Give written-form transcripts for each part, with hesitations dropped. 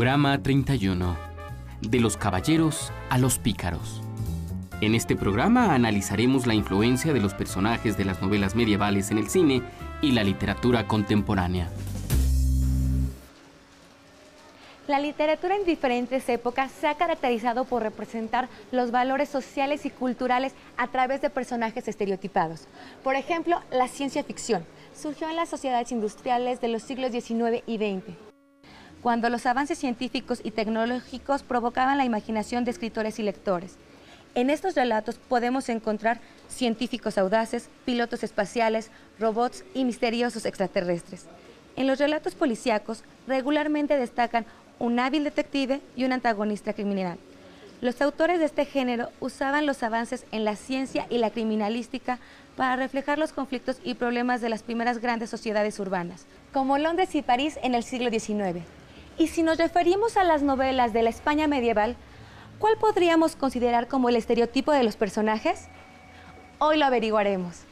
Programa 31. De los caballeros a los pícaros. En este programa analizaremos la influencia de los personajes de las novelas medievales en el cine y la literatura contemporánea. La literatura en diferentes épocas se ha caracterizado por representar los valores sociales y culturales a través de personajes estereotipados. Por ejemplo, la ciencia ficción surgió en las sociedades industriales de los siglos XIX y XX, cuando los avances científicos y tecnológicos provocaban la imaginación de escritores y lectores. En estos relatos podemos encontrar científicos audaces, pilotos espaciales, robots y misteriosos extraterrestres. En los relatos policíacos regularmente destacan un hábil detective y un antagonista criminal. Los autores de este género usaban los avances en la ciencia y la criminalística para reflejar los conflictos y problemas de las primeras grandes sociedades urbanas, como Londres y París en el siglo XIX. Y si nos referimos a las novelas de la España medieval, ¿cuál podríamos considerar como el estereotipo de los personajes? Hoy lo averiguaremos.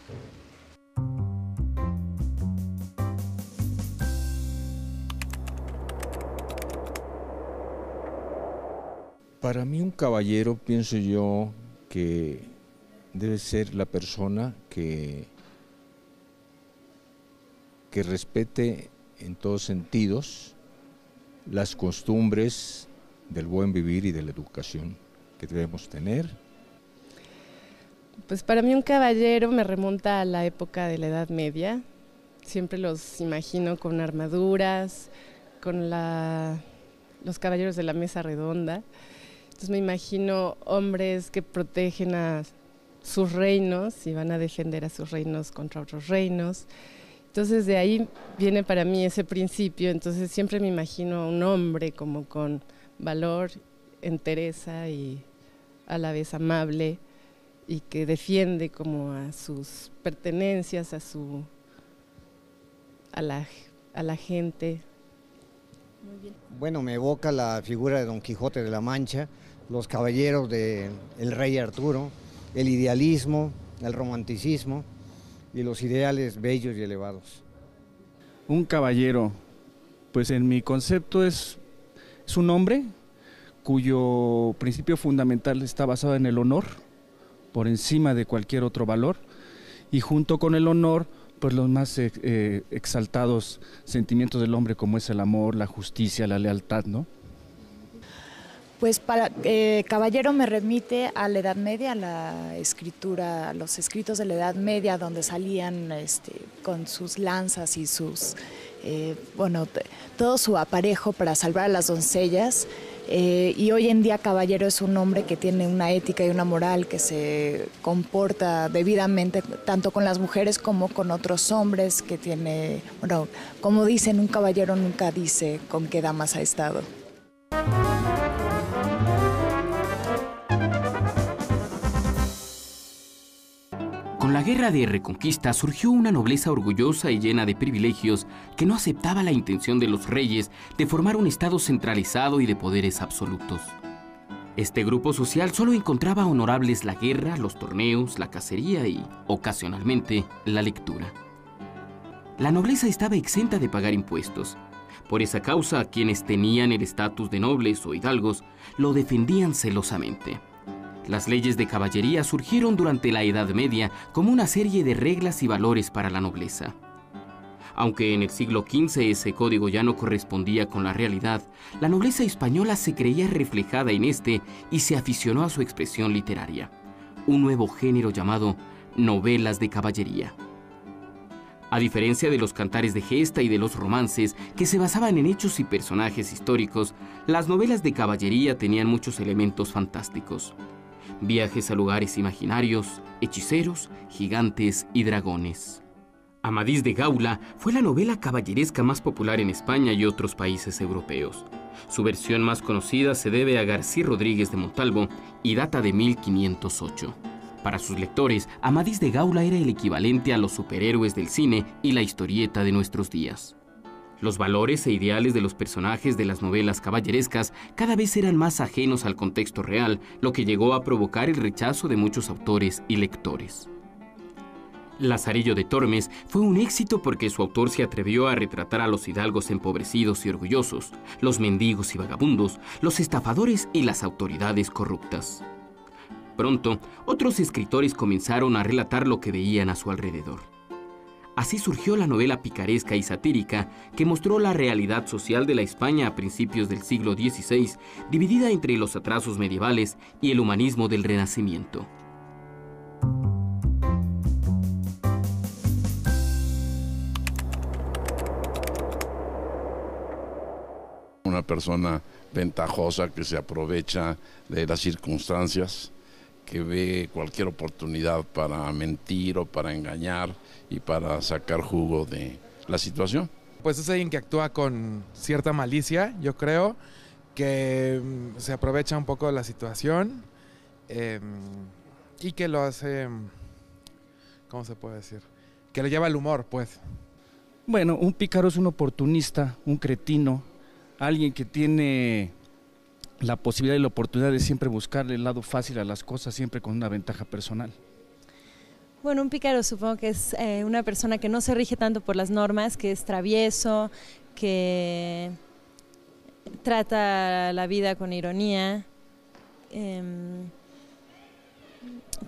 Para mí un caballero, pienso yo, que debe ser la persona que respete en todos sentidos las costumbres del buen vivir y de la educación que debemos tener. Pues para mí un caballero me remonta a la época de la Edad Media. Siempre los imagino con armaduras, con los caballeros de la mesa redonda. Entonces me imagino hombres que protegen a sus reinos y van a defender a sus reinos contra otros reinos. Entonces de ahí viene para mí ese principio. Entonces siempre me imagino a un hombre como con valor, entereza y a la vez amable, y que defiende como a sus pertenencias, a la gente. Muy bien. Bueno, me evoca la figura de Don Quijote de la Mancha, los caballeros del rey Arturo, el idealismo, el romanticismo y los ideales bellos y elevados. Un caballero, pues en mi concepto es un hombre cuyo principio fundamental está basado en el honor, por encima de cualquier otro valor, y junto con el honor, pues los más exaltados sentimientos del hombre, como es el amor, la justicia, la lealtad, ¿no? Pues para caballero me remite a la Edad Media, a la escritura, a los escritos de la Edad Media, donde salían con sus lanzas y sus, todo su aparejo para salvar a las doncellas. Y hoy en día caballero es un hombre que tiene una ética y una moral, que se comporta debidamente tanto con las mujeres como con otros hombres, que tiene, como dicen, un caballero nunca dice con qué damas ha estado. Con la Guerra de Reconquista surgió una nobleza orgullosa y llena de privilegios que no aceptaba la intención de los reyes de formar un estado centralizado y de poderes absolutos. Este grupo social solo encontraba honorables la guerra, los torneos, la cacería y, ocasionalmente, la lectura. La nobleza estaba exenta de pagar impuestos. Por esa causa, quienes tenían el estatus de nobles o hidalgos lo defendían celosamente. Las leyes de caballería surgieron durante la Edad Media como una serie de reglas y valores para la nobleza. Aunque en el siglo XV ese código ya no correspondía con la realidad, la nobleza española se creía reflejada en este y se aficionó a su expresión literaria, un nuevo género llamado novelas de caballería. A diferencia de los cantares de gesta y de los romances, que se basaban en hechos y personajes históricos, las novelas de caballería tenían muchos elementos fantásticos. Viajes a lugares imaginarios, hechiceros, gigantes y dragones. Amadís de Gaula fue la novela caballeresca más popular en España y otros países europeos. Su versión más conocida se debe a García Rodríguez de Montalvo y data de 1508. Para sus lectores, Amadís de Gaula era el equivalente a los superhéroes del cine y la historieta de nuestros días. Los valores e ideales de los personajes de las novelas caballerescas cada vez eran más ajenos al contexto real, lo que llegó a provocar el rechazo de muchos autores y lectores. Lazarillo de Tormes fue un éxito porque su autor se atrevió a retratar a los hidalgos empobrecidos y orgullosos, los mendigos y vagabundos, los estafadores y las autoridades corruptas. Pronto, otros escritores comenzaron a relatar lo que veían a su alrededor. Así surgió la novela picaresca y satírica que mostró la realidad social de la España a principios del siglo XVI, dividida entre los atrasos medievales y el humanismo del Renacimiento. Una persona ventajosa que se aprovecha de las circunstancias, que ve cualquier oportunidad para mentir o para engañar y para sacar jugo de la situación. Pues es alguien que actúa con cierta malicia, yo creo, que se aprovecha un poco de la situación y que lo hace, ¿cómo se puede decir? Que le lleva el humor, pues. Bueno, un pícaro es un oportunista, un cretino, alguien que tiene la posibilidad y la oportunidad de siempre buscarle el lado fácil a las cosas, siempre con una ventaja personal. Bueno, un pícaro supongo que es una persona que no se rige tanto por las normas, que es travieso, que trata la vida con ironía,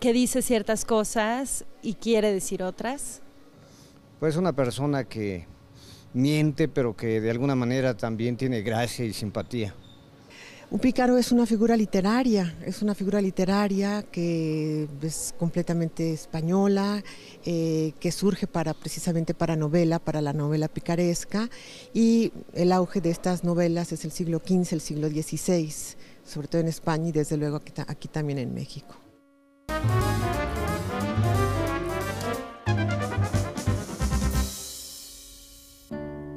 que dice ciertas cosas y quiere decir otras. Pues una persona que miente, pero que de alguna manera también tiene gracia y simpatía. Un pícaro es una figura literaria que es completamente española, que surge precisamente para la novela picaresca, y el auge de estas novelas es el siglo XV, el siglo XVI, sobre todo en España y desde luego aquí también en México.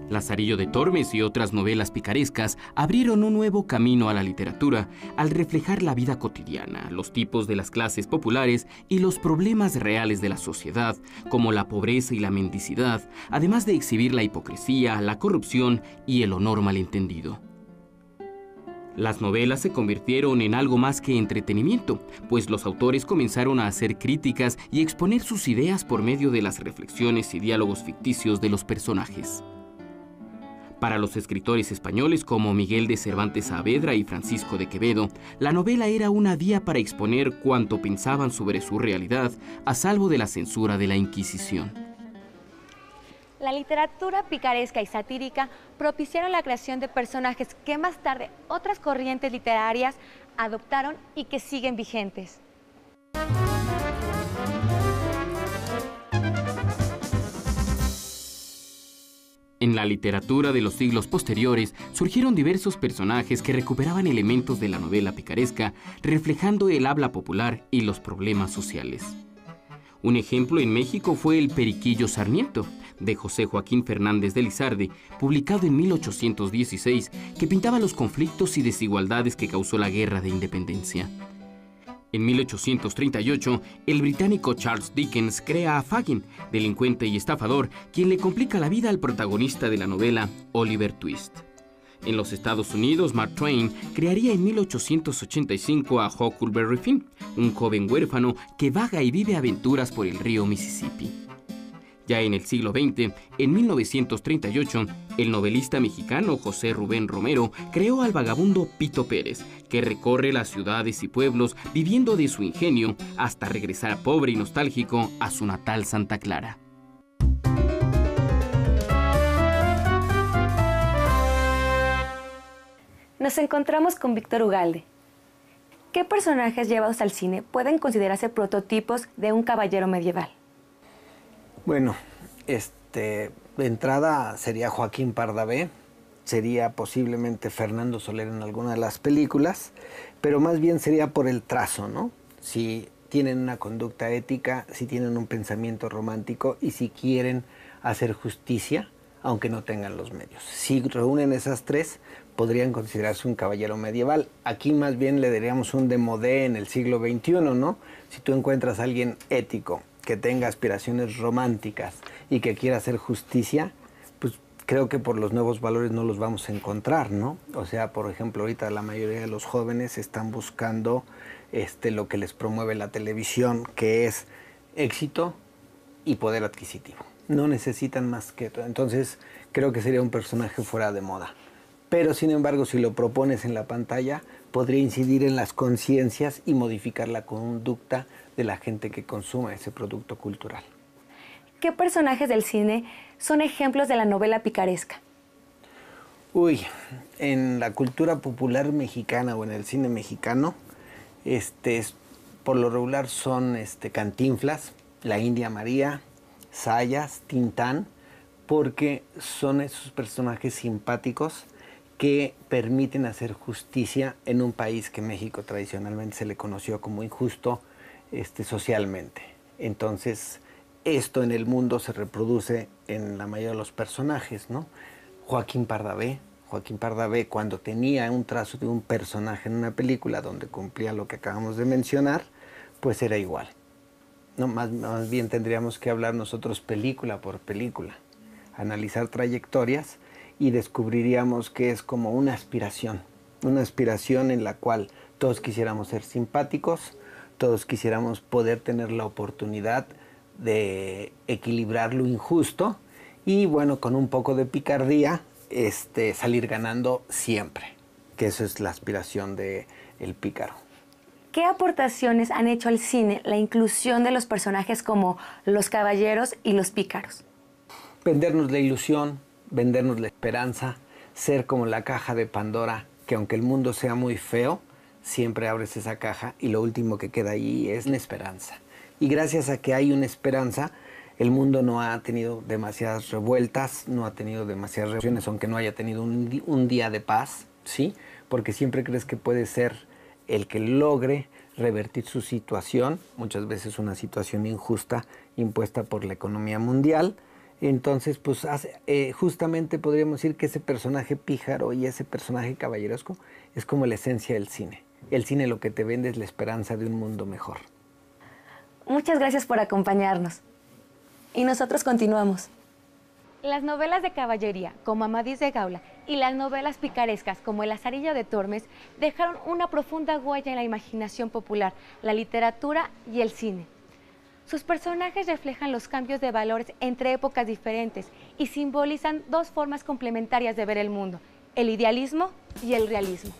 Lazarillo de Tormes y otras novelas picarescas abrieron un nuevo camino a la literatura al reflejar la vida cotidiana, los tipos de las clases populares y los problemas reales de la sociedad, como la pobreza y la mendicidad, además de exhibir la hipocresía, la corrupción y el honor malentendido. Las novelas se convirtieron en algo más que entretenimiento, pues los autores comenzaron a hacer críticas y exponer sus ideas por medio de las reflexiones y diálogos ficticios de los personajes. Para los escritores españoles como Miguel de Cervantes Saavedra y Francisco de Quevedo, la novela era una vía para exponer cuanto pensaban sobre su realidad, a salvo de la censura de la Inquisición. La literatura picaresca y satírica propiciaron la creación de personajes que más tarde otras corrientes literarias adoptaron y que siguen vigentes. En la literatura de los siglos posteriores surgieron diversos personajes que recuperaban elementos de la novela picaresca, reflejando el habla popular y los problemas sociales. Un ejemplo en México fue El Periquillo Sarmiento, de José Joaquín Fernández de Lizarde, publicado en 1816, que pintaba los conflictos y desigualdades que causó la Guerra de Independencia. En 1838, el británico Charles Dickens crea a Fagin, delincuente y estafador, quien le complica la vida al protagonista de la novela, Oliver Twist. En los Estados Unidos, Mark Twain crearía en 1885 a Huckleberry Finn, un joven huérfano que vaga y vive aventuras por el río Mississippi. Ya en el siglo XX, en 1938, el novelista mexicano José Rubén Romero creó al vagabundo Pito Pérez, que recorre las ciudades y pueblos viviendo de su ingenio hasta regresar pobre y nostálgico a su natal Santa Clara. Nos encontramos con Víctor Ugalde. ¿Qué personajes llevados al cine pueden considerarse prototipos de un caballero medieval? Bueno, de entrada sería Joaquín Pardavé, sería posiblemente Fernando Soler en alguna de las películas, pero más bien sería por el trazo, ¿no? Si tienen una conducta ética, si tienen un pensamiento romántico y si quieren hacer justicia, aunque no tengan los medios. Si reúnen esas tres, podrían considerarse un caballero medieval. Aquí más bien le daríamos un démodé en el siglo XXI, ¿no? Si tú encuentras a alguien ético, que tenga aspiraciones románticas y que quiera hacer justicia, pues creo que por los nuevos valores no los vamos a encontrar, ¿no? O sea, por ejemplo, ahorita la mayoría de los jóvenes están buscando lo que les promueve la televisión, que es éxito, y poder adquisitivo. No necesitan más que eso. Entonces creo que sería un personaje fuera de moda. Pero sin embargo, si lo propones en la pantalla, podría incidir en las conciencias y modificar la conducta de la gente que consuma ese producto cultural. ¿Qué personajes del cine son ejemplos de la novela picaresca? Uy, en la cultura popular mexicana o en el cine mexicano, por lo regular son Cantinflas, la India María, Sayas, Tintán, porque son esos personajes simpáticos que permiten hacer justicia en un país que México tradicionalmente se le conoció como injusto socialmente. Entonces, esto en el mundo se reproduce en la mayoría de los personajes, ¿no? Joaquín Pardavé, cuando tenía un trazo de un personaje en una película donde cumplía lo que acabamos de mencionar, pues era igual. No, más bien tendríamos que hablar nosotros película por película, analizar trayectorias y descubriríamos que es como una aspiración en la cual todos quisiéramos ser simpáticos, todos quisiéramos poder tener la oportunidad de equilibrar lo injusto y bueno, con un poco de picardía, salir ganando siempre, que eso es la aspiración del pícaro. ¿Qué aportaciones han hecho al cine la inclusión de los personajes como los caballeros y los pícaros? Vendernos la ilusión, vendernos la esperanza, ser como la caja de Pandora, que aunque el mundo sea muy feo, siempre abres esa caja y lo último que queda ahí es la esperanza. Y gracias a que hay una esperanza, el mundo no ha tenido demasiadas revueltas, no ha tenido demasiadas revoluciones, aunque no haya tenido un día de paz, ¿sí? Porque siempre crees que puede ser el que logre revertir su situación, muchas veces una situación injusta impuesta por la economía mundial. Entonces, pues justamente podríamos decir que ese personaje píjaro y ese personaje caballeresco es como la esencia del cine. El cine lo que te vende es la esperanza de un mundo mejor. Muchas gracias por acompañarnos. Y nosotros continuamos. Las novelas de caballería, como Amadís de Gaula, y las novelas picarescas, como El Lazarillo de Tormes, dejaron una profunda huella en la imaginación popular, la literatura y el cine. Sus personajes reflejan los cambios de valores entre épocas diferentes y simbolizan dos formas complementarias de ver el mundo, el idealismo y el realismo.